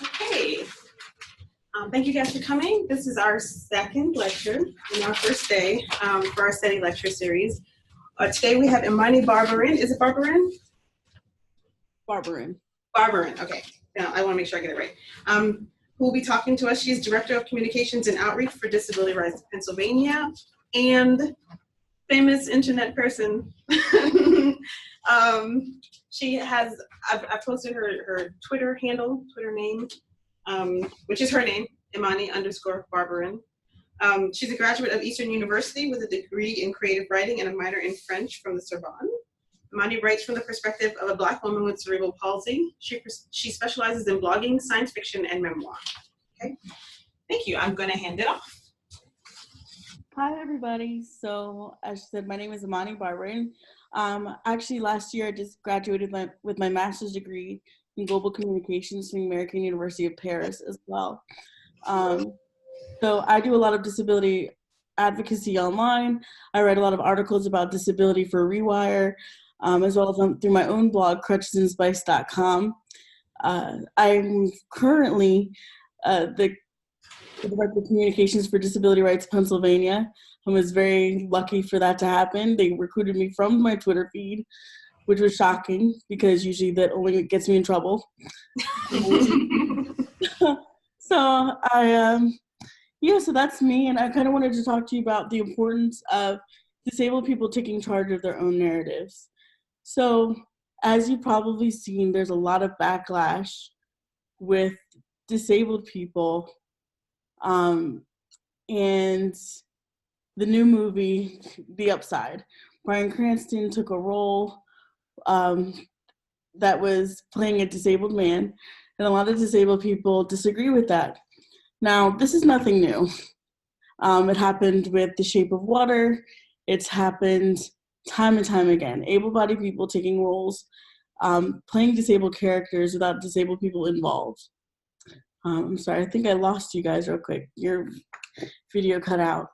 Okay, thank you guys for coming. This is our second lecture in our first day for our CEDI lecture series. Today we have Imani Barbarin. Is it Barbarin? Barbarin. Barbarin, okay. Now, I want to make sure I get it right. Who will be talking to us. She's Director of Communications and Outreach for Disability Rights Pennsylvania and famous internet person. She has, I've posted her Twitter handle, Twitter name, which is her name, Imani_Barbarin. She's a graduate of Eastern University with a degree in creative writing and a minor in French from the Sorbonne. Imani writes from the perspective of a Black woman with cerebral palsy. She specializes in blogging, science fiction, and memoir. Okay, thank you. I'm going to hand it off. Hi, everybody. So, as she said, my name is Imani Barbarin. Actually, last year I just graduated with my master's degree in global communications from the American University of Paris as well. So I do a lot of disability advocacy online. I write a lot of articles about disability for Rewire, as well as through my own blog, crutchesandspice.com. I'm currently the Director of Communications for Disability Rights Pennsylvania. I was very lucky for that to happen. They recruited me from my Twitter feed, which was shocking because usually that only gets me in trouble. So so that's me, and I kind of wanted to talk to you about the importance of disabled people taking charge of their own narratives. So, as you've probably seen, there's a lot of backlash with disabled people, and the new movie, The Upside. Bryan Cranston took a role that was playing a disabled man, and a lot of disabled people disagree with that. Now, this is nothing new. It happened with The Shape of Water. It's happened time and time again. Able-bodied people taking roles, playing disabled characters without disabled people involved. I'm sorry, I think I lost you guys real quick. Your video cut out.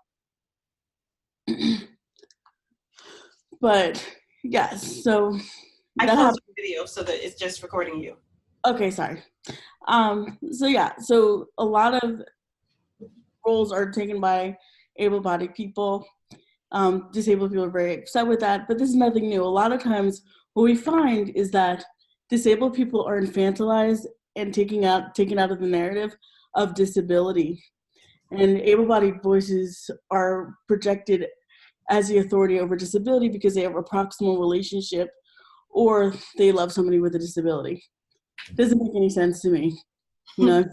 But, yes, so... I closed the video so that it's just recording you. Okay, sorry. So a lot of roles are taken by able-bodied people. Disabled people are very upset with that, but this is nothing new. A lot of times what we find is that disabled people are infantilized and taken out of the narrative of disability. And able-bodied voices are projected as the authority over disability because they have a proximal relationship or they love somebody with a disability. Doesn't make any sense to me. You know,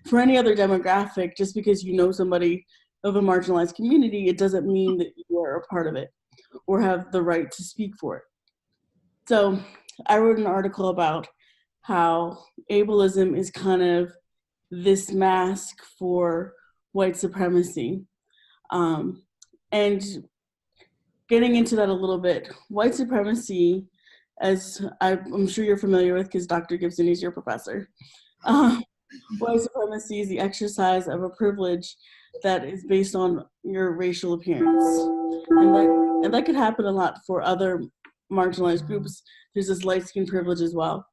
for any other demographic, just because you know somebody of a marginalized community, it doesn't mean that you are a part of it or have the right to speak for it. So I wrote an article about how ableism is kind of this mask for white supremacy. And getting into that a little bit, white supremacy, as I'm sure you're familiar with because Dr. Gibson is your professor. White supremacy is the exercise of a privilege that is based on your racial appearance. And that could happen a lot for other marginalized groups. There's this light skin privilege as well.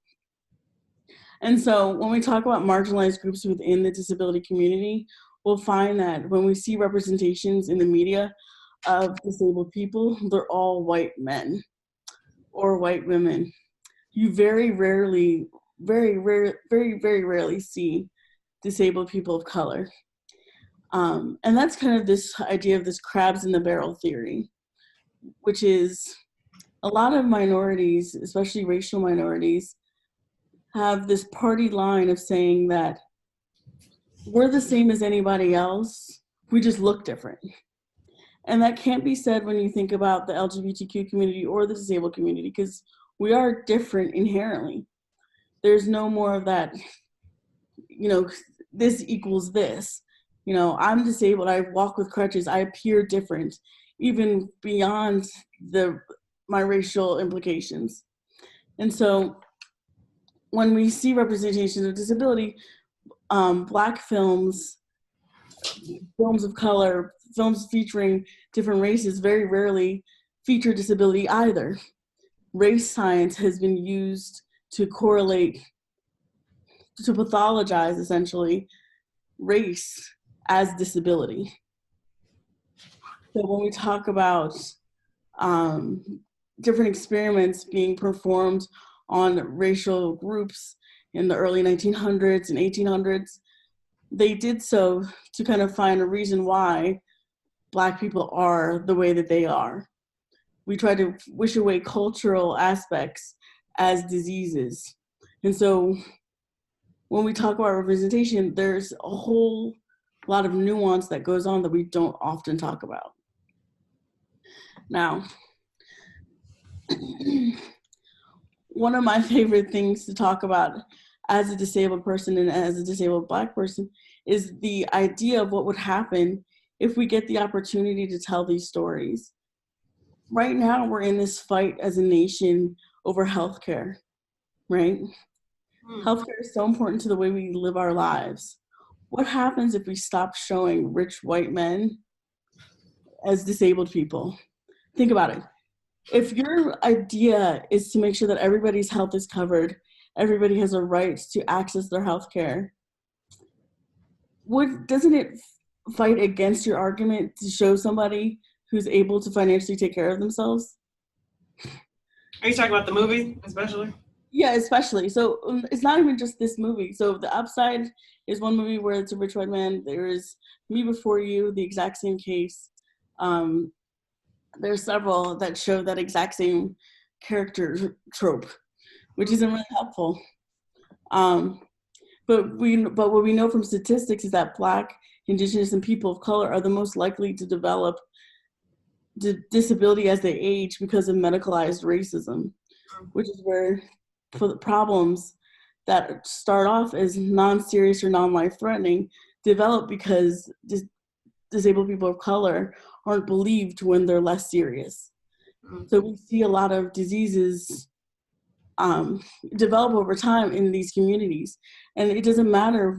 And so when we talk about marginalized groups within the disability community, we'll find that when we see representations in the media of disabled people, they're all white men or white women. You very rarely see disabled people of color. And that's kind of this idea of this crabs in the barrel theory, which is a lot of minorities, especially racial minorities, have this party line of saying that we're the same as anybody else, we just look different. And that can't be said when you think about the LGBTQ community or the disabled community, because we are different inherently. There's no more of that, this equals this. I'm disabled, I walk with crutches, I appear different, even beyond my racial implications. And so when we see representations of disability, Black films of color, films featuring different races very rarely feature disability either. Race science has been used to correlate to pathologize essentially race as disability. So when we talk about different experiments being performed on racial groups in the early 1900s and 1800s, they did so to kind of find a reason why Black people are the way that they are. We try to wish away cultural aspects as diseases. And so when we talk about representation, there's a whole lot of nuance that goes on that we don't often talk about. Now, one of my favorite things to talk about as a disabled person and as a disabled Black person is the idea of what would happen if we get the opportunity to tell these stories. Right now, we're in this fight as a nation over healthcare, right? Healthcare is so important to the way we live our lives. What happens if we stop showing rich white men as disabled people? Think about it. If your idea is to make sure that everybody's health is covered, everybody has a right to access their health care, doesn't it fight against your argument to show somebody who's able to financially take care of themselves? Are you talking about the movie, especially? Yeah, especially. So it's not even just this movie. So The Upside is one movie where it's a rich white man. There is Me Before You, the exact same case. There's several that show that exact same character trope, which isn't really helpful. But what we know from statistics is that Black, Indigenous, and people of color are the most likely to develop disability as they age because of medicalized racism, which is where for the problems that start off as non-serious or non-life-threatening develop because disabled people of color aren't believed when they're less serious. So we see a lot of diseases develop over time in these communities. And it doesn't matter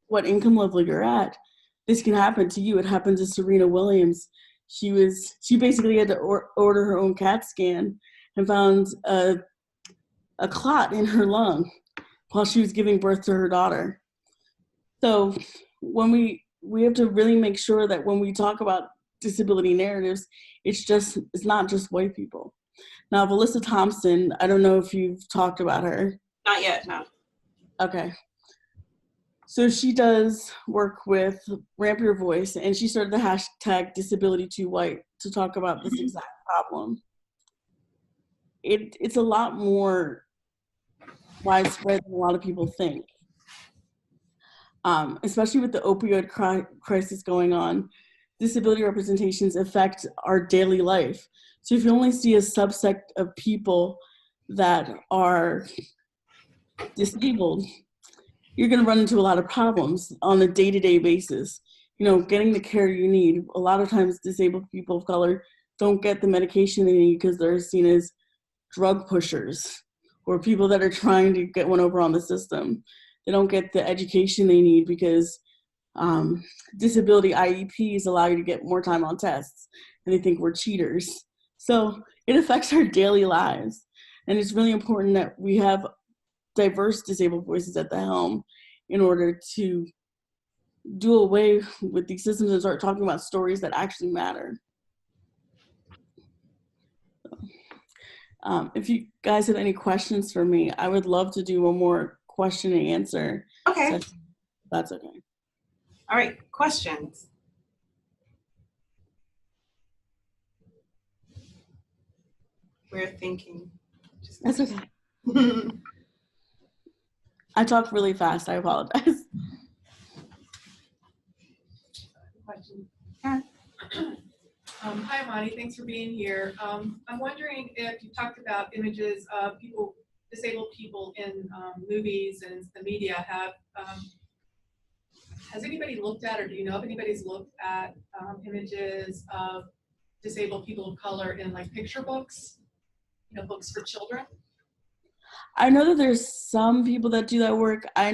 what income level you're at. This can happen to you. It happened to Serena Williams. She basically had to order her own CAT scan and found a clot in her lung while she was giving birth to her daughter. So when we have to really make sure that when we talk about disability narratives, it's not just white people. Now, Valissa Thompson, I don't know if you've talked about her. Not yet, no. Okay. So she does work with Ramp Your Voice, and she started the hashtag #DisabilityTooWhite to talk about this exact problem. It's a lot more widespread than a lot of people think. Especially with the opioid crisis going on, disability representations affect our daily life. So if you only see a subset of people that are disabled, you're going to run into a lot of problems on a day-to-day basis. You know, getting the care you need. A lot of times disabled people of color don't get the medication they need because they're seen as drug pushers or people that are trying to get one over on the system. They don't get the education they need because disability IEPs allow you to get more time on tests, and they think we're cheaters. So it affects our daily lives. And it's really important that we have diverse disabled voices at the helm in order to do away with these systems and start talking about stories that actually matter. If you guys have any questions for me, I would love to do one more question and answer. Okay. Session. That's okay. All right, questions. We're thinking. That's okay. I talk really fast, I apologize. Hi, Imani, thanks for being here. I'm wondering if you talked about images of disabled people in movies and the media. Has anybody looked at, or do you know if anybody's looked at images of disabled people of color in like picture books, books for children? I know that there's some people that do that work. I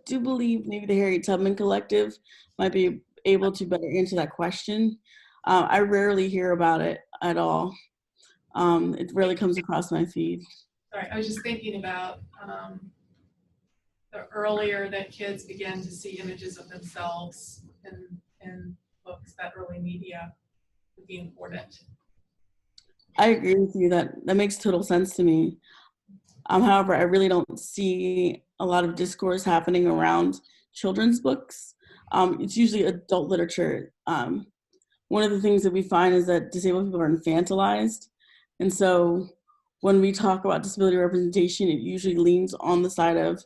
do believe maybe the Harriet Tubman Collective might be able to better answer that question. I rarely hear about it at all. It rarely comes across my feed. All right, I was just thinking about the earlier that kids begin to see images of themselves in books, that early media would be important. I agree with you. That makes total sense to me. However, I really don't see a lot of discourse happening around children's books. It's usually adult literature. One of the things that we find is that disabled people are infantilized. And so when we talk about disability representation, it usually leans on the side of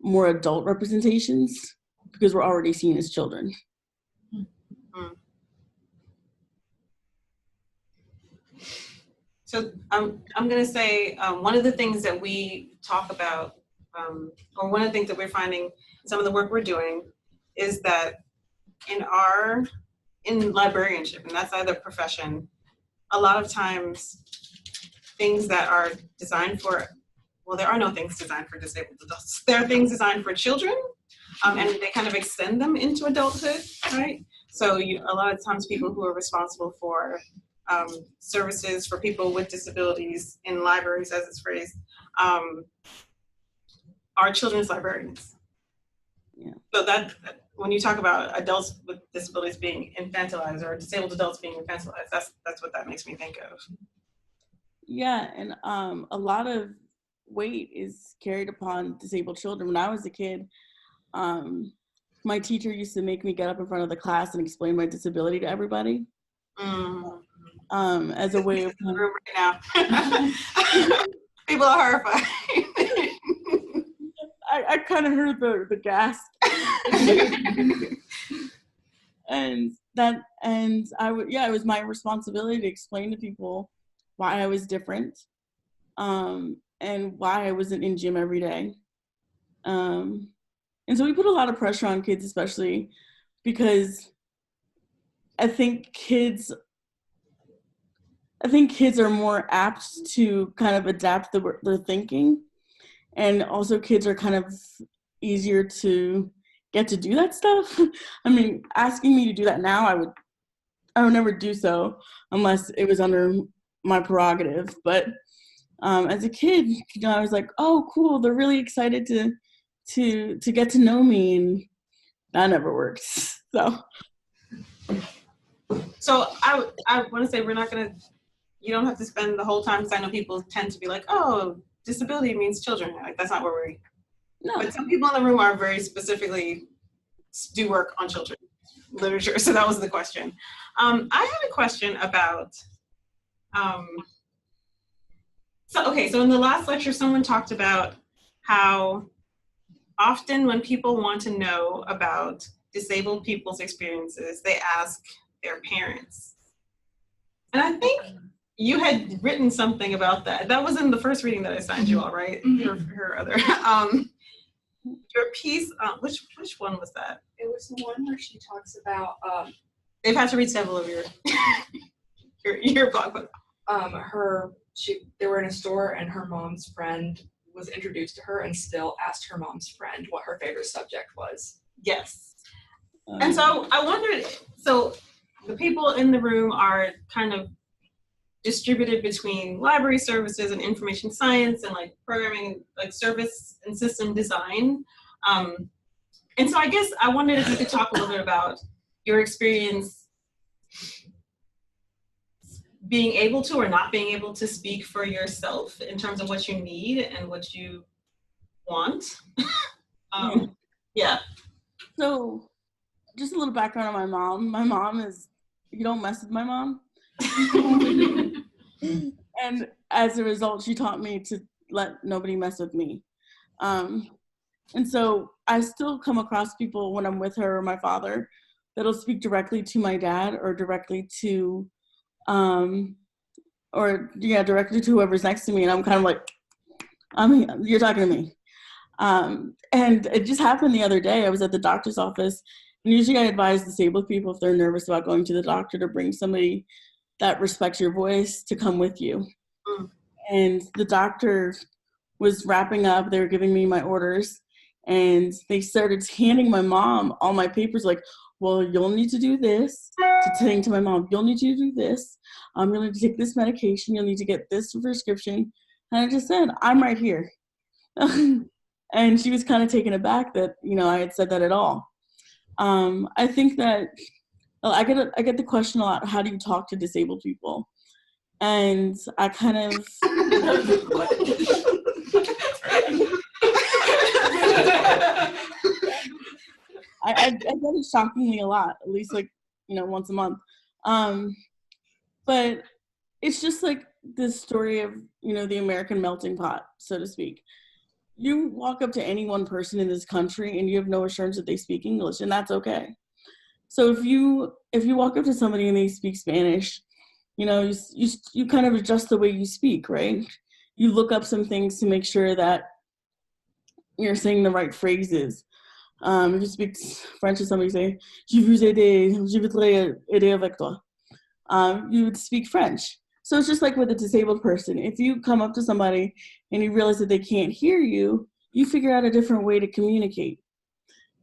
more adult representations because we're already seen as children. So I'm going to say one of the things that we talk about, or one of the things that we're finding, some of the work we're doing, is that in librarianship, and that's either profession, a lot of times things that are designed for, well, there are no things designed for disabled adults. There are things designed for children, and they kind of extend them into adulthood, right? So a lot of times people who are responsible for services for people with disabilities in libraries, as it's phrased, are children's librarians. Yeah. So that when you talk about adults with disabilities being infantilized or disabled adults being infantilized, that's what that makes me think of. Yeah, and a lot of weight is carried upon disabled children. When I was a kid, my teacher used to make me get up in front of the class and explain my disability to everybody. As a way of right now. People are horrified. I kind of heard the gasp. and it was my responsibility to explain to people why I was different, and why I wasn't in gym every day. And so we put a lot of pressure on kids, especially because I think kids are more apt to kind of adapt their thinking. And also kids are kind of easier to get to do that stuff. I mean, asking me to do that now, I would never do so unless it was under my prerogative. But as a kid, I was like, oh, cool, they're really excited to get to know me, and that never worked. So I want to say you don't have to spend the whole time, because I know people tend to be like, oh, disability means children. Like, that's not where No. But some people in the room are very specifically do work on children literature. So that was the question. I had a question about, so in the last lecture, someone talked about how often when people want to know about disabled people's experiences, they ask their parents. And I think you had written something about that. That was in the first reading that I signed you all, right? Mm-hmm. Her other, your piece, which one was that? It was the one where she talks about They've had to read several of your blog posts. They were in a store and her mom's friend was introduced to her and still asked her mom's friend what her favorite subject was. Yes. And so I wondered, so the people in the room are kind of distributed between library services and information science and like programming, like service and system design. And so I guess I wondered if you could talk a little bit about your experience being able to or not being able to speak for yourself in terms of what you need and what you want. Yeah. So just a little background on my mom. My mom is, you don't mess with my mom. And as a result, she taught me to let nobody mess with me. And so I still come across people when I'm with her or my father that'll speak directly to my dad or directly to, directly to whoever's next to me. And I'm kind of like, you're talking to me. And it just happened the other day. I was at the doctor's office, and usually I advise disabled people, if they're nervous about going to the doctor, to bring somebody that respects your voice to come with you. And the doctor was wrapping up, they were giving me my orders, and they started handing my mom all my papers, like, well, you'll need to do this, saying to my mom, you'll need to do this, you'll need to take this medication, you'll need to get this prescription. And I just said, I'm right here. And she was kind of taken aback that, you know, I had said that at all. I think that I get the question a lot, how do you talk to disabled people? And I kind of I get it shockingly a lot, at least like, you know, once a month. But it's just like this story of, you know, the American melting pot, so to speak. You walk up to any one person in this country and you have no assurance that they speak English, and that's okay. So if you walk up to somebody and they speak Spanish, you know, you kind of adjust the way you speak, right? You look up some things to make sure that you're saying the right phrases. If you speak French, somebody say, je voudrais aider avec toi. You would speak French. So it's just like with a disabled person. If you come up to somebody and you realize that they can't hear you, you figure out a different way to communicate.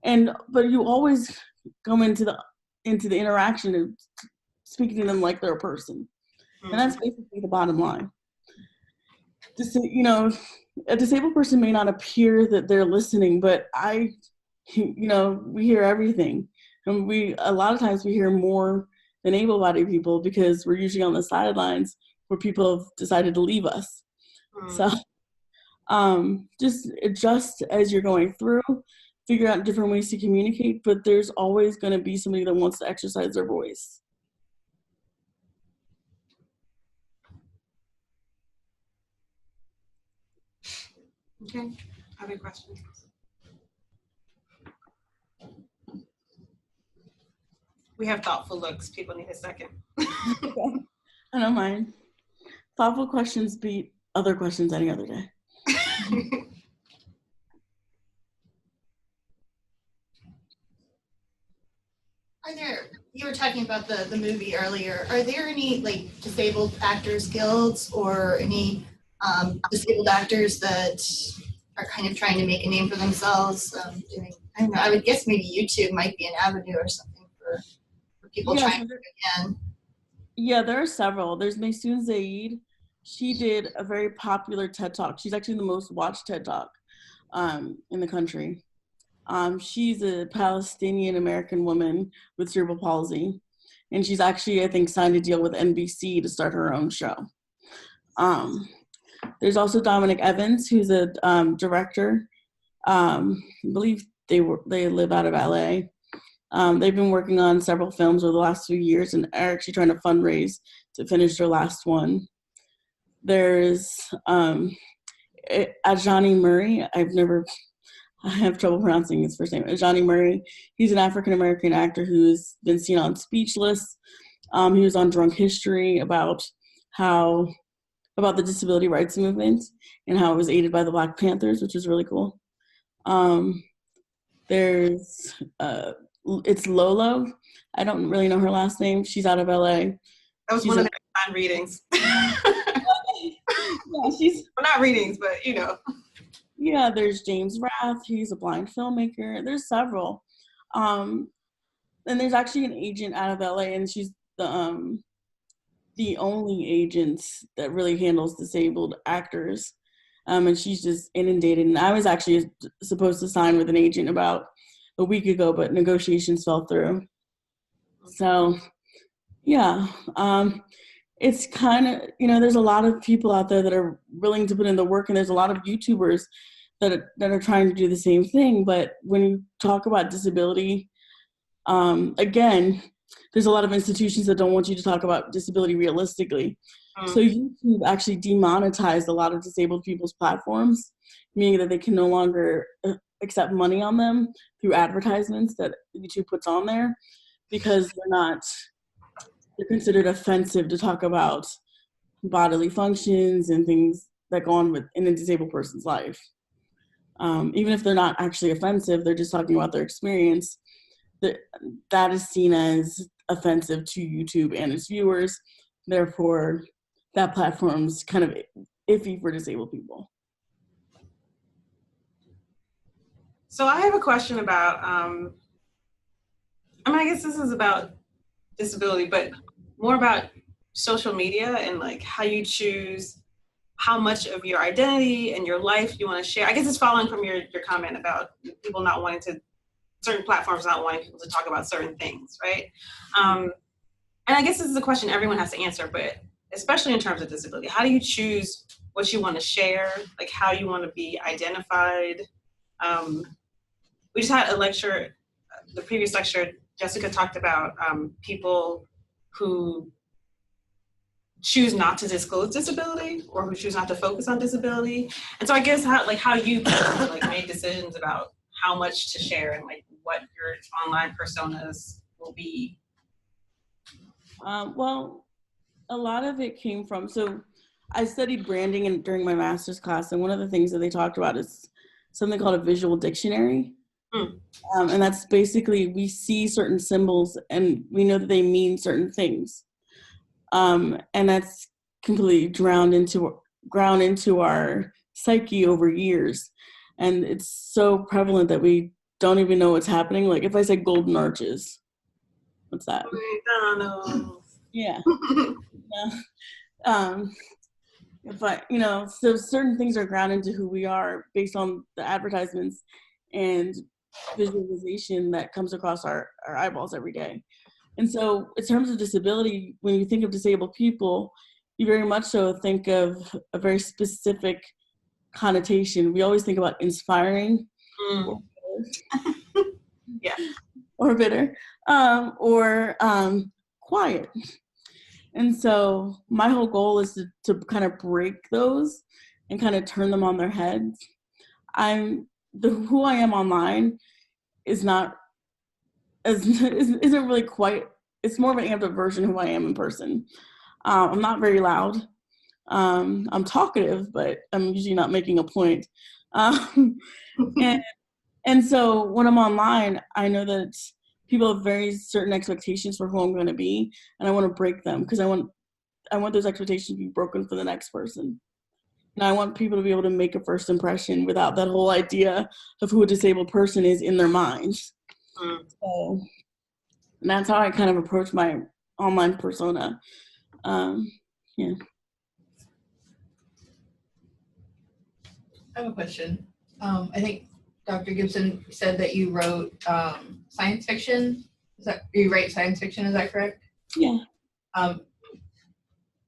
But you always come into the interaction of speaking to them like they're a person. Mm-hmm. And that's basically the bottom line. You know, a disabled person may not appear that they're listening, but you know, we hear everything. And a lot of times we hear more than able-bodied people because we're usually on the sidelines where people have decided to leave us. So just adjust as you're going through, figure out different ways to communicate, but there's always going to be somebody that wants to exercise their voice. Okay, other questions? We have thoughtful looks. People need a second. Okay. I don't mind. Thoughtful questions beat other questions any other day. You were talking about the movie earlier. Are there any like disabled actors guilds or any disabled actors that are kind of trying to make a name for themselves? I don't know, I would guess maybe YouTube might be an avenue or something for people trying to get in. Yeah, there are several. There's Maysoon Zaid. She did a very popular TED Talk. She's actually the most watched TED Talk in the country. She's a Palestinian American woman with cerebral palsy. And she's actually, I think, signed a deal with NBC to start her own show. There's also Dominic Evans, who's a director. I believe they live out of LA. They've been working on several films over the last few years and are actually trying to fundraise to finish their last one. There's Ajani Murray. I have trouble pronouncing his first name. Ajani Murray. He's an African-American actor who's been seen on Speechless. He was on Drunk History about the disability rights movement and how it was aided by the Black Panthers, which is really cool. There's it's Lolo. I don't really know her last name. She's out of LA. That was one of their fun readings. Yeah, well, not readings, but you know. Yeah, there's James Rath. He's a blind filmmaker. There's several. And there's actually an agent out of LA, and she's the only agent that really handles disabled actors. And she's just inundated. And I was actually supposed to sign with an agent about a week ago, but negotiations fell through. So, yeah. It's kind of, you know, there's a lot of people out there that are willing to put in the work, and there's a lot of YouTubers that are trying to do the same thing. But when you talk about disability, again, there's a lot of institutions that don't want you to talk about disability realistically. So YouTube actually demonetized a lot of disabled people's platforms, meaning that they can no longer accept money on them through advertisements that YouTube puts on there, because they're considered offensive to talk about bodily functions and things that go on in a disabled person's life. Even if they're not actually offensive, they're just talking about their experience. That is seen as offensive to YouTube and its viewers. Therefore, that platform's kind of iffy for disabled people. So I have a question about, I guess this is about disability, but more about social media and like how you choose how much of your identity and your life you want to share. I guess it's following from your comment about people not wanting to, certain platforms not wanting people to talk about certain things, right? And I guess this is a question everyone has to answer, but especially in terms of disability, how do you choose what you want to share, like how you want to be identified? We just had a lecture, the previous lecture, Jessica talked about people who choose not to disclose disability or who choose not to focus on disability. And so I guess how you like made decisions about how much to share and like what your online personas will be. Well, a lot of it came from, so I studied branding during my master's class, and one of the things that they talked about is something called a visual dictionary. And that's basically, we see certain symbols and we know that they mean certain things. And that's completely ground into our psyche over years. And it's so prevalent that we don't even know what's happening. Like if I say golden arches, what's that? Yeah. If I, so certain things are grounded into who we are based on the advertisements and visualization that comes across our eyeballs every day. And so in terms of disability, when you think of disabled people, you very much so think of a very specific connotation. We always think about inspiring or bitter, or quiet. And so my whole goal is to kind of break those and kind of turn them on their heads. Who I am online isn't really quite, it's more of an amped up version of who I am in person. I'm not very loud. I'm talkative, but I'm usually not making a point. And so when I'm online, I know that people have very certain expectations for who I'm going to be, and I want to break them because I want those expectations to be broken for the next person. And I want people to be able to make a first impression without that whole idea of who a disabled person is in their minds. So that's how I kind of approach my online persona. Yeah. I have a question. I think Dr. Gibson said that you wrote science fiction. You write science fiction, is that correct? Yeah. I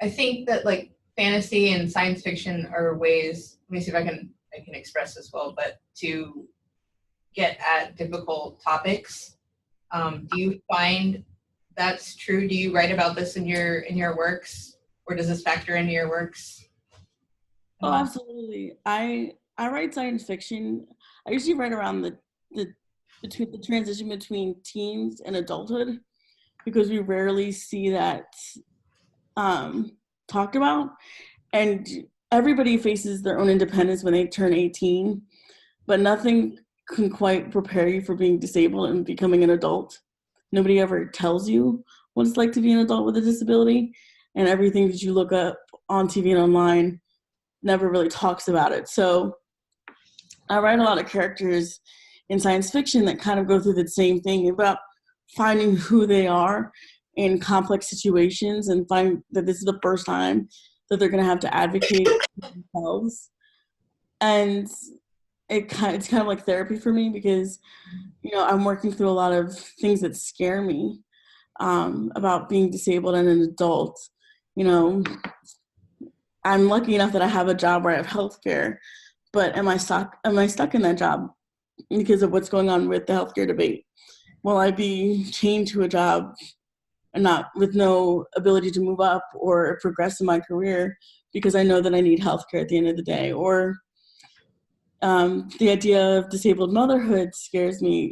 think that like fantasy and science fiction are ways, let me see if I can express this well, but to get at difficult topics. Do you find that's true? Do you write about this in your works, or does this factor into your works? Oh, absolutely. I write science fiction. I usually write around the transition between teens and adulthood, because we rarely see that talked about. And everybody faces their own independence when they turn 18, but nothing can quite prepare you for being disabled and becoming an adult. Nobody ever tells you what it's like to be an adult with a disability, and everything that you look up on TV and online never really talks about it. So I write a lot of characters in science fiction that kind of go through the same thing about finding who they are in complex situations and find that this is the first time that they're going to have to advocate for themselves. And it's kind of like therapy for me, because I'm working through a lot of things that scare me about being disabled and an adult. I'm lucky enough that I have a job where I have healthcare, but am I stuck in that job because of what's going on with the healthcare debate? Will I be chained to a job and not with no ability to move up or progress in my career because I know that I need healthcare at the end of the day? Or the idea of disabled motherhood scares me.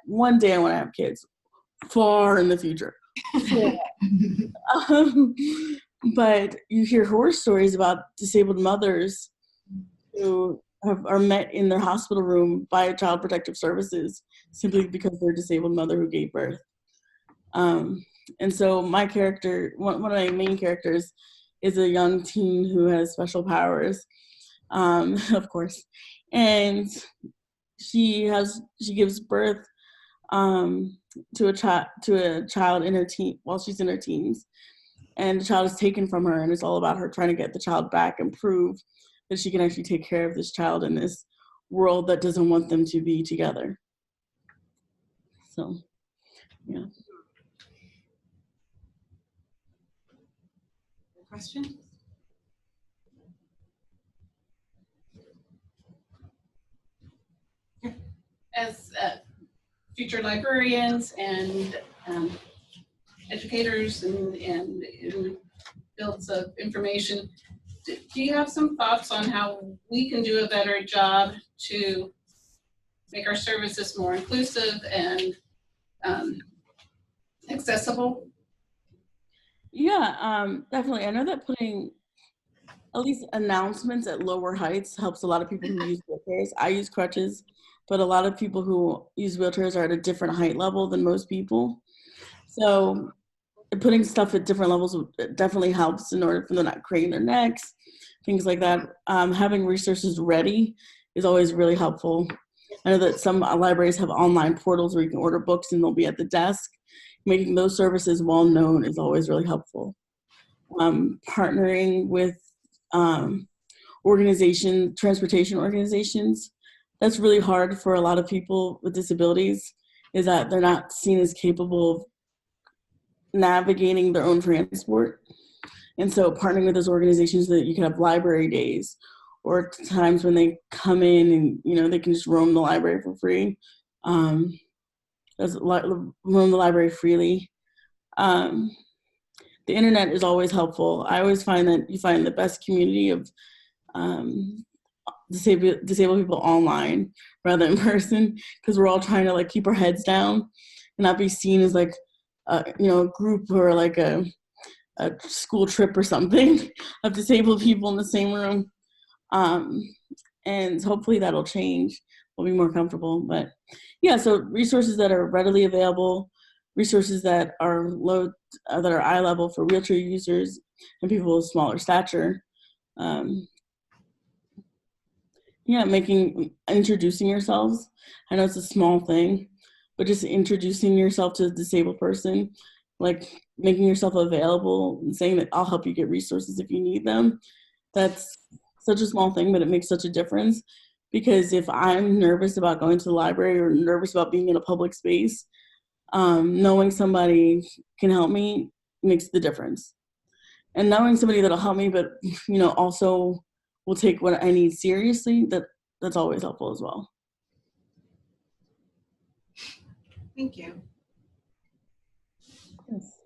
One day I want to have kids, far in the future. But you hear horror stories about disabled mothers who are met in their hospital room by Child Protective Services simply because they're a disabled mother who gave birth. And so my character, one of my main characters, is a young teen who has special powers, of course, and she gives birth to a child in her while she's in her teens, and the child is taken from her, and it's all about her trying to get the child back and prove that she can actually take care of this child in this world that doesn't want them to be together. So, yeah. Question? As future librarians and educators and in fields of information, do you have some thoughts on how we can do a better job to make our services more inclusive and accessible? Yeah, definitely. I know that putting at least announcements at lower heights helps a lot of people who use wheelchairs. I use crutches, but a lot of people who use wheelchairs are at a different height level than most people. So putting stuff at different levels definitely helps in order for them not craning their necks, things like that. Having resources ready is always really helpful. I know that some libraries have online portals where you can order books and they'll be at the desk. Making those services well known is always really helpful. Partnering with transportation organizations, that's really hard for a lot of people with disabilities, is that they're not seen as capable of navigating their own transport. And so partnering with those organizations so that you can have library days or times when they come in and, they can just roam the library for free. Roam the library freely. The internet is always helpful. I always find that you find the best community of disabled people online rather than in person, because we're all trying to keep our heads down and not be seen as a group or a school trip or something of disabled people in the same room. And hopefully that'll change. We'll be more comfortable. But yeah, so resources that are readily available, resources that are eye level for wheelchair users and people with smaller stature. Introducing yourselves. I know it's a small thing, but just introducing yourself to a disabled person, making yourself available and saying that I'll help you get resources if you need them. That's such a small thing, but it makes such a difference, because if I'm nervous about going to the library or nervous about being in a public space, knowing somebody can help me makes the difference. And knowing somebody that'll help me, but also will take what I need seriously, that's always helpful as well. Thank you. Yes.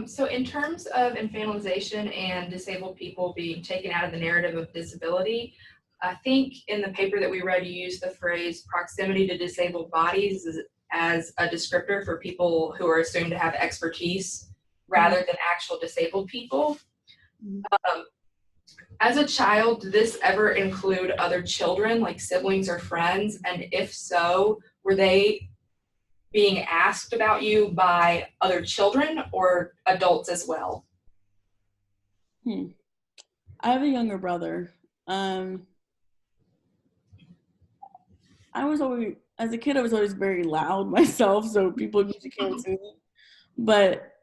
So in terms of infantilization and disabled people being taken out of the narrative of disability, I think in the paper that we read, you used the phrase proximity to disabled bodies as a descriptor for people who are assumed to have expertise rather than actual disabled people. As a child, did this ever include other children, like siblings or friends? And if so, were they being asked about you by other children or adults as well? I have a younger brother. As a kid, I was always very loud myself, so people usually came to me. But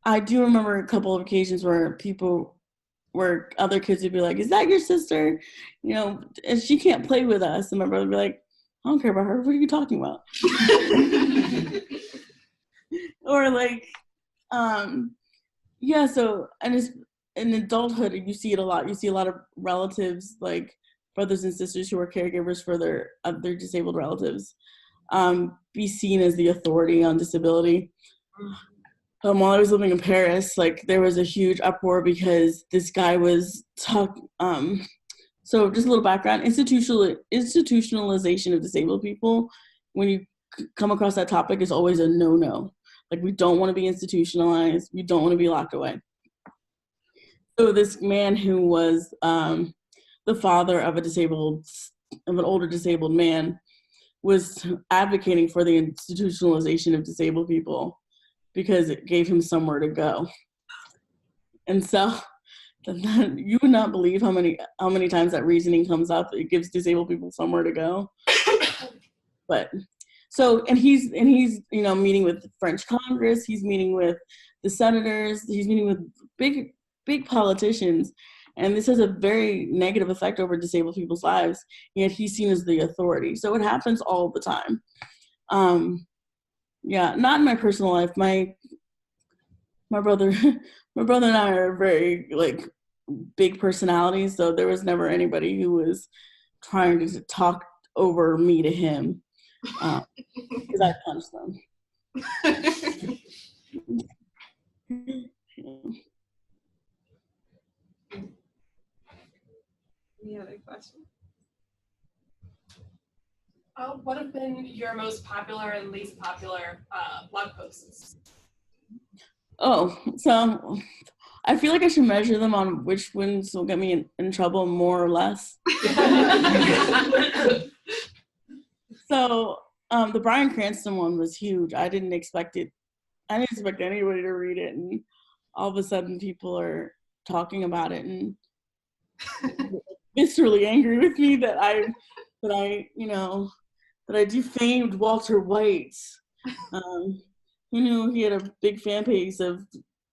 I do remember a couple of occasions where other kids would be like, "Is that your sister? And she can't play with us." And my brother would be like, "I don't care about her. What are you talking about?" Or so, and it's in adulthood, you see it a lot. You see a lot of relatives, like brothers and sisters who are caregivers for their disabled relatives, be seen as the authority on disability. While I was living in Paris, there was a huge uproar because this guy was so just a little background, institutionalization of disabled people, when you come across that topic, is always a no-no. We don't want to be institutionalized. We don't want to be locked away. So this man who was the father of an older disabled man was advocating for the institutionalization of disabled people because it gave him somewhere to go. And so you would not believe how many times that reasoning comes up. It gives disabled people somewhere to go. But So, and he's, you know, meeting with the French Congress, he's meeting with the senators, he's meeting with big politicians, and this has a very negative effect over disabled people's lives, yet he's seen as the authority. So it happens all the time. Yeah, not in my personal life. My brother and I are very, like, big personalities, so there was never anybody who was trying to talk over me to him, because I punched them. Any other questions? What have been your most popular and least popular blog posts? Oh, so I feel like I should measure them on which ones will get me in trouble more or less. So the Bryan Cranston one was huge. I didn't expect it. I didn't expect anybody to read it, and all of a sudden people are talking about it and viscerally angry with me that I defamed Walter White. Who knew he had a big fan base of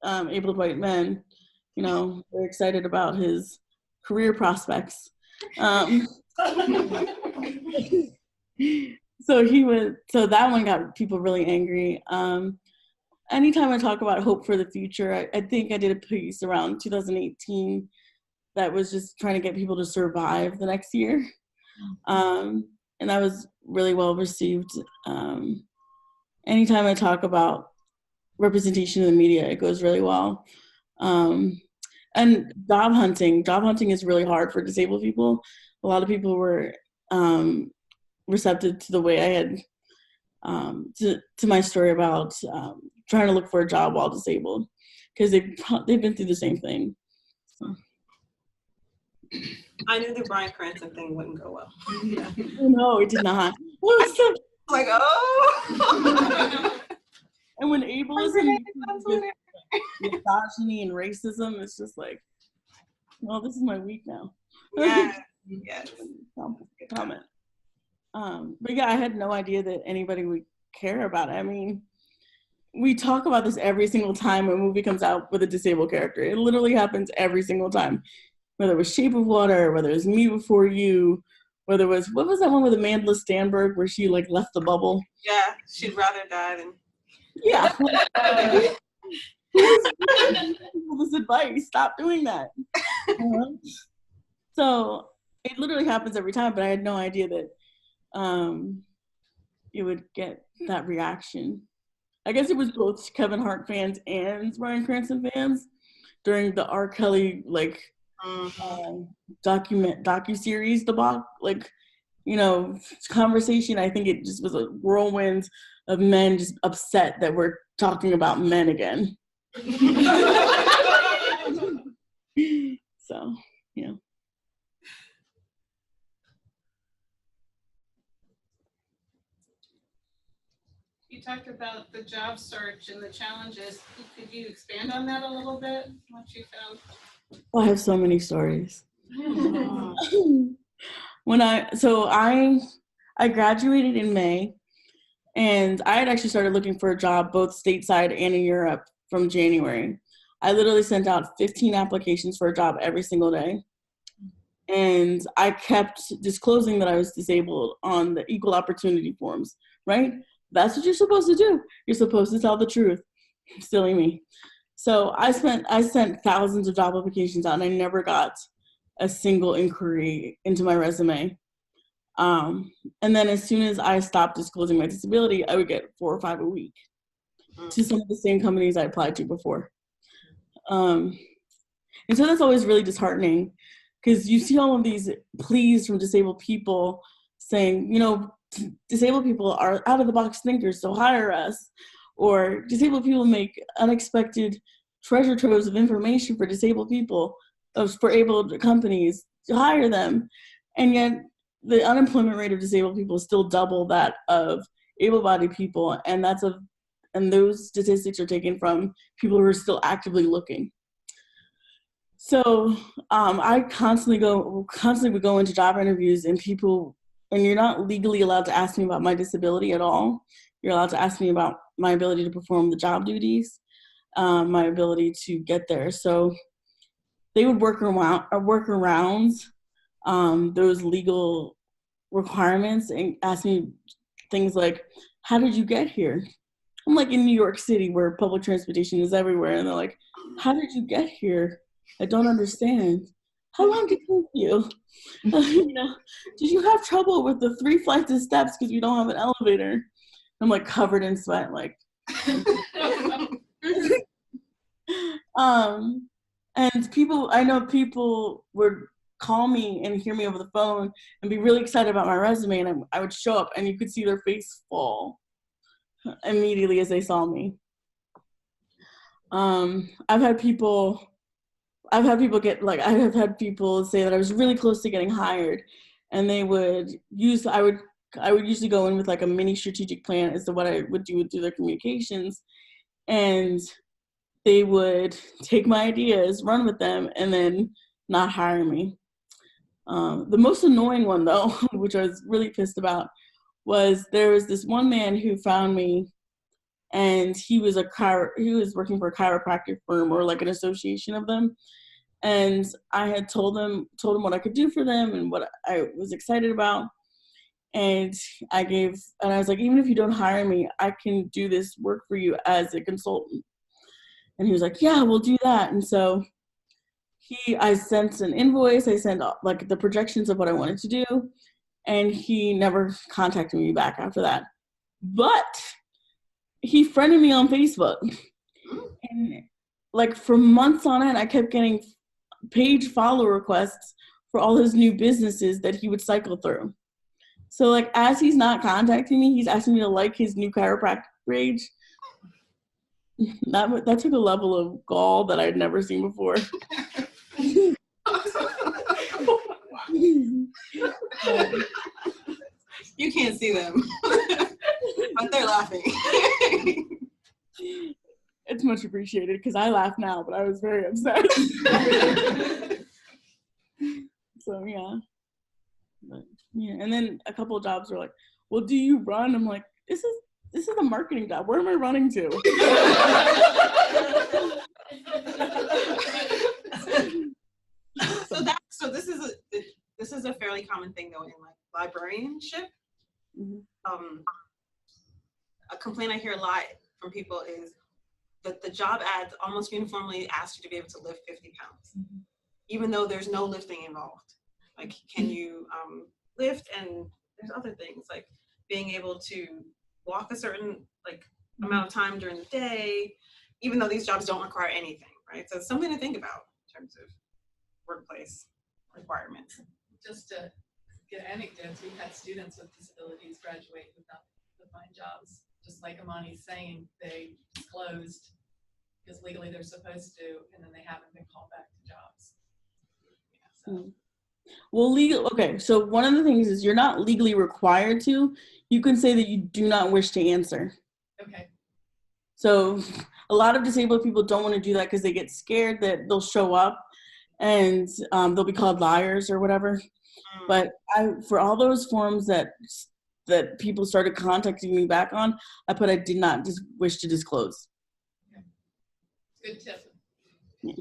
able white men? You know, they're excited about his career prospects. So that one got people really angry. Anytime I talk about hope for the future, I think I did a piece around 2018 that was just trying to get people to survive the next year. And that was really well received. Anytime I talk about representation in the media, it goes really well. And job hunting is really hard for disabled people. A lot of people were receptive to the way I had, to my story about trying to look for a job while disabled, because they've been through the same thing. So. I knew the Bryan Cranston thing wouldn't go well. Yeah. No, it did not. Like, oh. And when ableism, misogyny and racism, it's just like, well, this is my week now. Yes. Yes. Comment. But yeah, I had no idea that anybody would care about it. I mean, we talk about this every single time a movie comes out with a disabled character. It literally happens every single time. Whether it was Shape of Water, whether it was Me Before You, whether it was, what was that one with Amanda Stanberg where she like left the bubble? Yeah, she'd rather die than. Yeah. This advice, stop doing that. So it literally happens every time, but I had no idea that it would get that reaction. I guess it was both Kevin Hart fans and Bryan Cranston fans during the R. Kelly docu-series debacle, conversation. I think it just was a whirlwind of men just upset that we're talking about men again. So, yeah. You talked about the job search and the challenges. Could you expand on that a little bit? What you found? Oh, I have so many stories. I graduated in May, and I had actually started looking for a job both stateside and in Europe from January. I literally sent out 15 applications for a job every single day. And I kept disclosing that I was disabled on the equal opportunity forms, right? That's what you're supposed to do. You're supposed to tell the truth. Silly me. So I sent thousands of job applications out, and I never got a single inquiry into my resume. And then as soon as I stopped disclosing my disability, I would get 4 or 5 a week to some of the same companies I applied to before. And so that's always really disheartening, because you see all of these pleas from disabled people saying, disabled people are out of the box thinkers, so hire us. Or disabled people make unexpected treasure troves of information for disabled people, for able companies to hire them. And yet the unemployment rate of disabled people is still double that of able-bodied people. And those statistics are taken from people who are still actively looking. So I constantly would go into job interviews, and people and you're not legally allowed to ask me about my disability at all. You're allowed to ask me about my ability to perform the job duties, my ability to get there. So they would work around those legal requirements and ask me things like, how did you get here? I'm like in New York City where public transportation is everywhere. And they're like, how did you get here? I don't understand. How long did it take you? You know, did you have trouble with the 3 flights of steps because we don't have an elevator? I'm like covered in sweat, like. And I know people would call me and hear me over the phone and be really excited about my resume, and I would show up and you could see their face fall immediately as they saw me. I've had people say that I was really close to getting hired, and I would usually go in with like a mini strategic plan as to what I would do through their communications, and they would take my ideas, run with them, and then not hire me. The most annoying one though, which I was really pissed about, was there was this one man who found me, and he was working for a chiropractic firm or like an association of them. And I had told him what I could do for them and what I was excited about. And I was like, even if you don't hire me, I can do this work for you as a consultant. And he was like, yeah, we'll do that. And so I sent an invoice, I sent like the projections of what I wanted to do, and he never contacted me back after that. But he friended me on Facebook. And like for months on end, I kept getting page follow requests for all his new businesses that he would cycle through. So like as he's not contacting me, he's asking me to like his new chiropractic page. That took a level of gall that I'd never seen before. You can't see them, but they're laughing. It's much appreciated because I laugh now, but I was very upset. So yeah. But, yeah, and then a couple of jobs were like, well, do you run? I'm like, this is a marketing job. Where am I running to? So this is a fairly common thing though in like librarianship. Mm-hmm. A complaint I hear a lot from people is that the job ads almost uniformly ask you to be able to lift 50 pounds, even though there's no lifting involved. Like, can you lift? And there's other things like being able to walk a certain like amount of time during the day, even though these jobs don't require anything, right? So it's something to think about in terms of workplace requirements. Just to get anecdotes, we've had students with disabilities graduate with not defined jobs. Just like Imani's saying, they disclosed because legally they're supposed to, and then they haven't been called back to jobs. Yeah, so. Well, okay, so one of the things is you're not legally required to. You can say that you do not wish to answer. Okay. So a lot of disabled people don't want to do that because they get scared that they'll show up and they'll be called liars or whatever. But for all those forms that people started contacting me back on, I put I did not wish to disclose. Okay. Good tip. Yeah.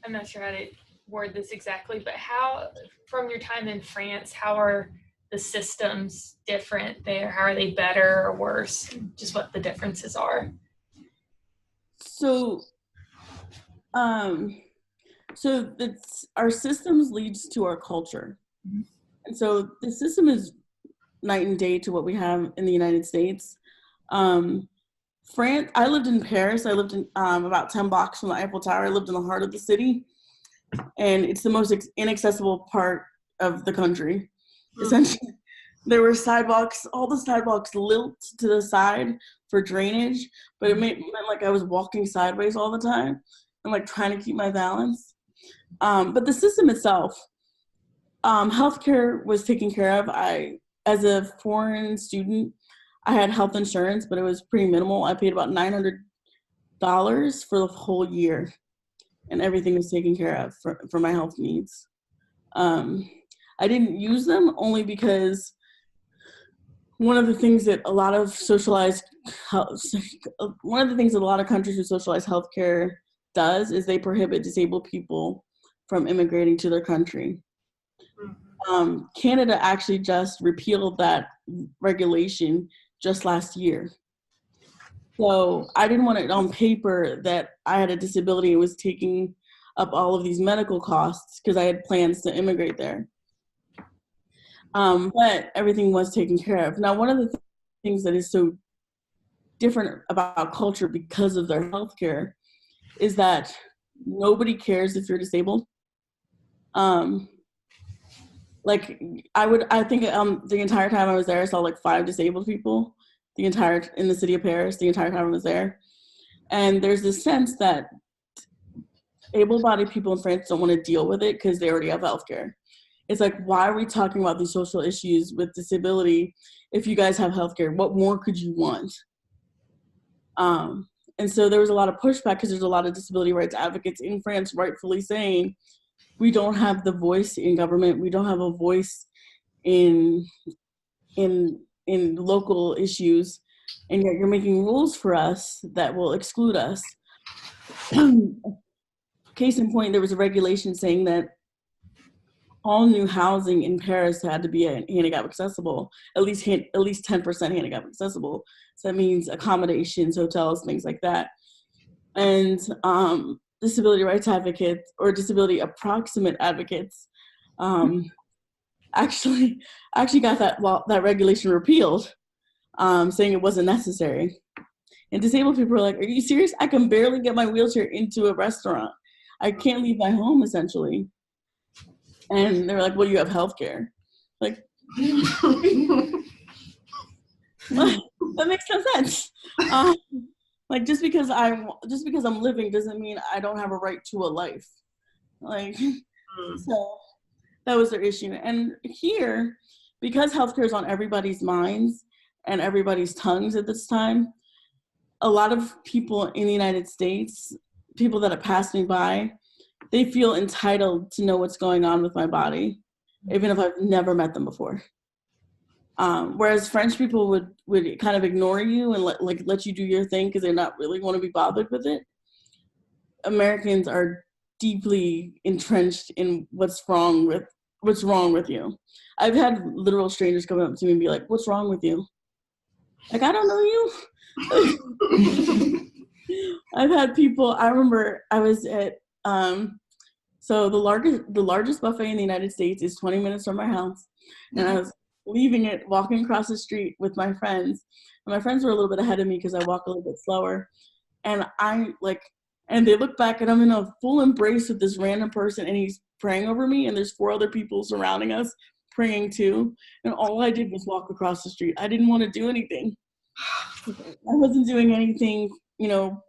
I'm not sure how to word this exactly, but how, from your time in France, how are the systems different there? How are they better or worse? Just what the differences are. So, our systems leads to our culture. Mm-hmm. And so the system is night and day to what we have in the United States. France, I lived in Paris. I lived in about 10 blocks from the Eiffel Tower. I lived in the heart of the city. And it's the most inaccessible part of the country. Mm-hmm. Essentially, there were sidewalks, all the sidewalks lilt to the side for drainage, but it meant like I was walking sideways all the time and like trying to keep my balance. But the system itself, healthcare was taken care of. As a foreign student, I had health insurance, but it was pretty minimal. I paid about $900 for the whole year, and everything was taken care of for my health needs. I didn't use them only because one of the things that a lot of countries with socialized healthcare does is they prohibit disabled people from immigrating to their country. Canada actually just repealed that regulation just last year. So I didn't want it on paper that I had a disability and was taking up all of these medical costs because I had plans to immigrate there. But everything was taken care of. Now, one of the things that is so different about culture because of their healthcare is that nobody cares if you're disabled. Like I think the entire time I was there, I saw like 5 disabled people in the city of Paris, the entire time I was there. And there's this sense that able-bodied people in France don't want to deal with it because they already have healthcare. It's like, why are we talking about these social issues with disability if you guys have healthcare? What more could you want? And so there was a lot of pushback because there's a lot of disability rights advocates in France rightfully saying, we don't have the voice in government. We don't have a voice in local issues, and yet you're making rules for us that will exclude us. Case in point, there was a regulation saying that all new housing in Paris had to be handicap accessible, at least 10% handicap accessible. So that means accommodations, hotels, things like that. And disability rights advocates or disability approximate advocates actually got that regulation repealed, saying it wasn't necessary. And disabled people are like, are you serious? I can barely get my wheelchair into a restaurant. I can't leave my home, essentially. And they're like, well, you have healthcare. Like, that makes no sense. Like, just because I'm living doesn't mean I don't have a right to a life. Like, so that was their issue. And here, because healthcare is on everybody's minds and everybody's tongues at this time, a lot of people in the United States, people that have passed me by, they feel entitled to know what's going on with my body, even if I've never met them before. Whereas French people would kind of ignore you and let you do your thing because they're not really want to be bothered with it. Americans are deeply entrenched in what's wrong with you. I've had literal strangers come up to me and be like, "What's wrong with you?" Like, I don't know you. I've had people. I remember I was at so the largest buffet in the United States is 20 minutes from my house, and I was leaving it, walking across the street with my friends. And my friends were a little bit ahead of me because I walk a little bit slower. And and they look back and I'm in a full embrace with this random person and he's praying over me and there's 4 other people surrounding us praying too. And all I did was walk across the street. I didn't want to do anything. I wasn't doing anything,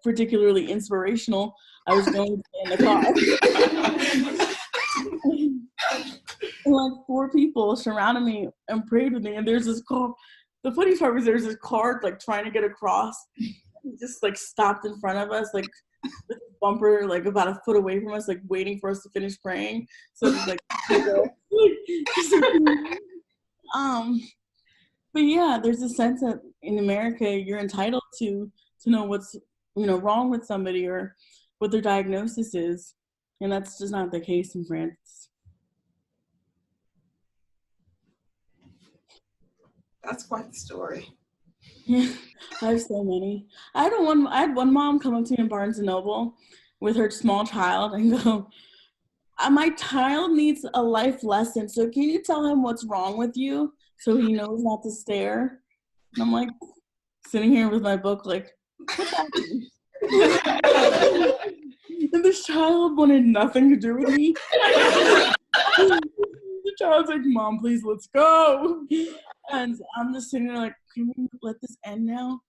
particularly inspirational. I was going to stay in the car. And like 4 people surrounded me and prayed with me. And there's this car. The funny part was there's this car like trying to get across. He just like stopped in front of us, like with a bumper, like about a foot away from us, like waiting for us to finish praying. So it was like, but yeah, there's a sense that in America you're entitled to know what's wrong with somebody or what their diagnosis is, and that's just not the case in France. That's quite the story. Yeah, I have so many. I had one mom come up to me in Barnes & Noble with her small child and go, my child needs a life lesson, so can you tell him what's wrong with you so he knows not to stare? And I'm like, sitting here with my book like, what's happening? And this child wanted nothing to do with me. The child's like, Mom, please, let's go. And I'm just sitting there like, can we let this end now?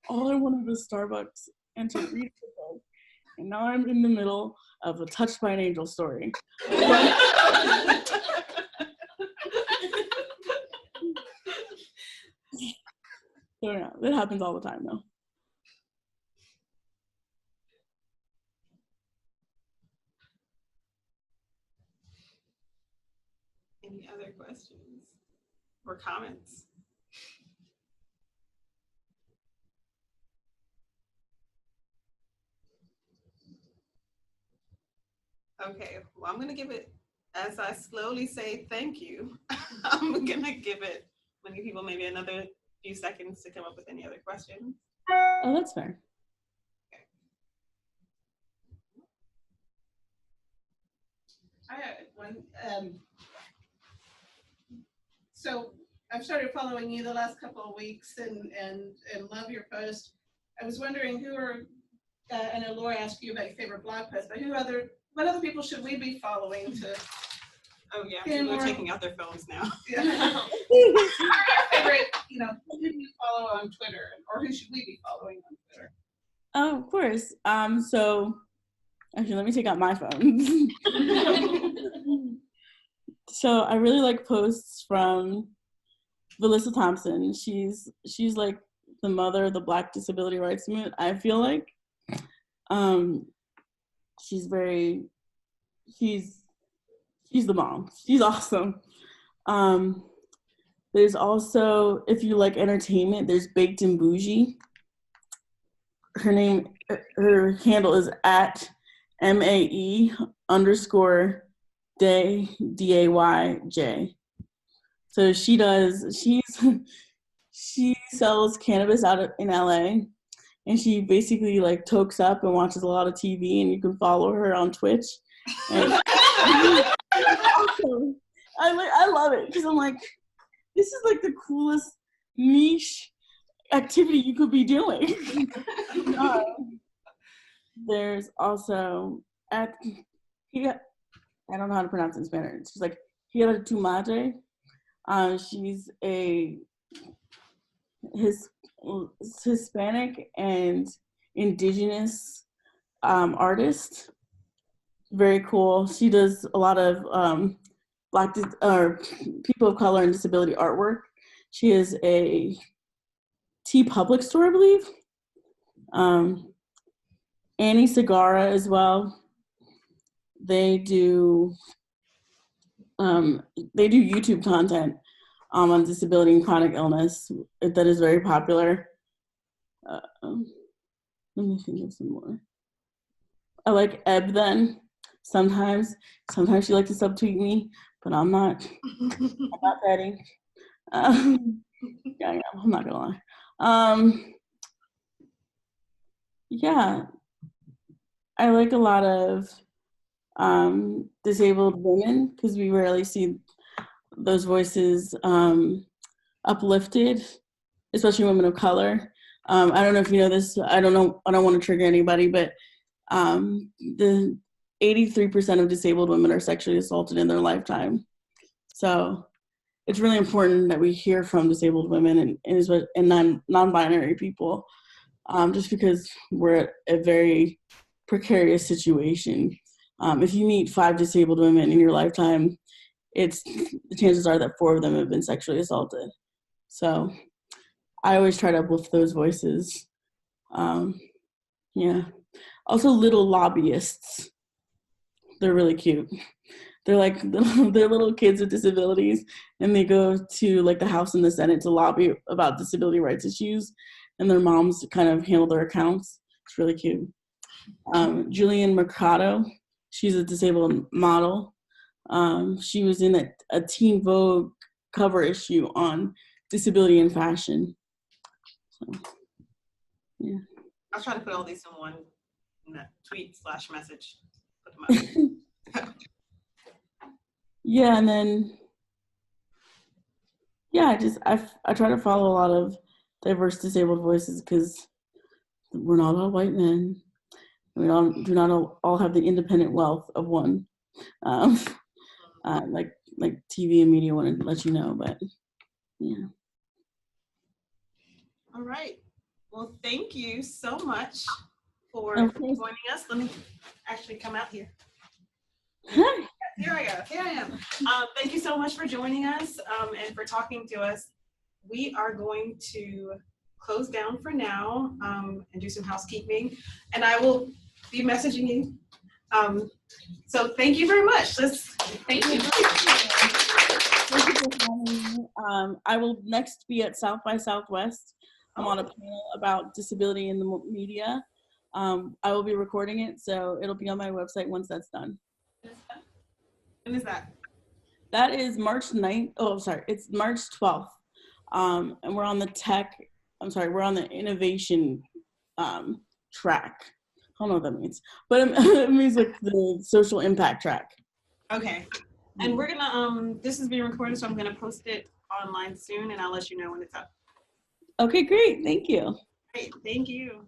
All I wanted was Starbucks and to read the book. And now I'm in the middle of a Touched by an Angel story. So yeah, it happens all the time though. or comments? Okay, well, I'm gonna give it, as I slowly say thank you, I'm gonna give it, I'm gonna give people maybe another few seconds to come up with any other questions. Oh, that's fair. I have one. So I've started following you the last couple of weeks and love your post. I was wondering who are, I know Laura asked you about your favorite blog post, but what other people should we be following to? Oh yeah, Yeah, people are more- taking out their phones now. Yeah. Favorite, who do you follow on Twitter, or who should we be following on Twitter? Oh, of course. So actually, let me take out my phone. So I really like posts from Valissa Thompson. She's like the mother of the Black disability rights movement, I feel like. She's the mom. She's awesome. There's also, if you like entertainment, there's Baked and Bougie. Her handle is at MAE_Day, DAYJ. So she sells cannabis in LA, and she basically like tokes up and watches a lot of TV, and you can follow her on Twitch. And I love it because I'm like, this is like the coolest niche activity you could be doing. There's also I don't know how to pronounce it in Spanish. She's like Hira Tumate. She's a Hispanic and indigenous artist. Very cool. She does a lot of Black people of color and disability artwork. She is a T Public store, I believe. Annie Segara as well. They do YouTube content on disability and chronic illness that is very popular. Let me think of some more. I like Eb then. Sometimes she likes to subtweet me, but I'm not petty. Yeah, I'm not gonna lie. Yeah, I like a lot of disabled women because we rarely see those voices uplifted, especially women of color. I don't know if you know this. I don't want to trigger anybody, but the 83% of disabled women are sexually assaulted in their lifetime. So it's really important that we hear from disabled women and non-binary people, just because we're at a very precarious situation. If you meet 5 disabled women in your lifetime, the chances are that 4 of them have been sexually assaulted. So I always try to uplift those voices. Yeah. Also, little lobbyists. They're really cute. They're like they're little kids with disabilities, and they go to like the House and the Senate to lobby about disability rights issues, and their moms kind of handle their accounts. It's really cute. Julian Mercado, she's a disabled model. She was in a Teen Vogue cover issue on disability in fashion. So, yeah. I'll try to put all these in one tweet/message. Put them up. Yeah, and then I try to follow a lot of diverse disabled voices because we're not all white men. We do not all have the independent wealth of one. Like TV and media want to let you know, but yeah. All right. Well, thank you so much for Okay. joining us. Let me actually come out here. Hi. Here I am. Thank you so much for joining us and for talking to us. We are going to close down for now and do some housekeeping, and I will be messaging you. So thank you very much. Thank you. Thank you for having me. I will next be at South by Southwest. I'm on a panel about disability in the media. I will be recording it, so it'll be on my website once that's done. When is that? That is March 9th. Oh, sorry, it's March 12th. And we're on the we're on the innovation track. I don't know what that means, but it means like the social impact track. Okay. And we're gonna, this is being recorded, so I'm gonna post it online soon and I'll let you know when it's up. Okay, great. Thank you. Great, thank you.